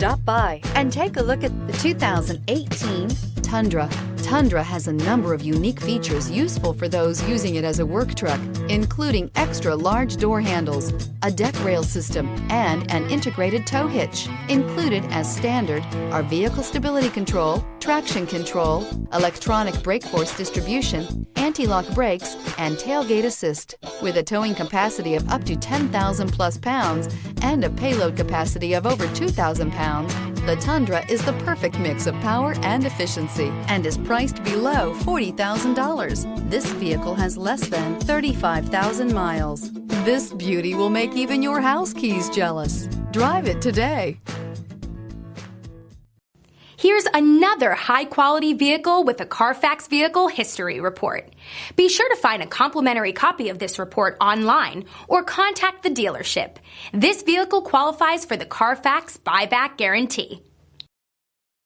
Stop by and take a look at the 2018 Tundra. Tundra has a number of unique features useful for those using it as a work truck, including extra large door handles, a deck rail system, and an integrated tow hitch. Included as standard are vehicle stability control, traction control, electronic brake force distribution, anti-lock brakes, and tailgate assist. With a towing capacity of up to 10,000 plus pounds and a payload capacity of over 2,000 pounds, the Tundra is the perfect mix of power and efficiency and is priced below $40,000. This vehicle has less than 35,000 miles. This beauty will make even your house keys jealous. Drive it today. Here's another high-quality vehicle with a Carfax Vehicle History Report. Be sure to find a complimentary copy of this report online or contact the dealership. This vehicle qualifies for the Carfax Buyback Guarantee.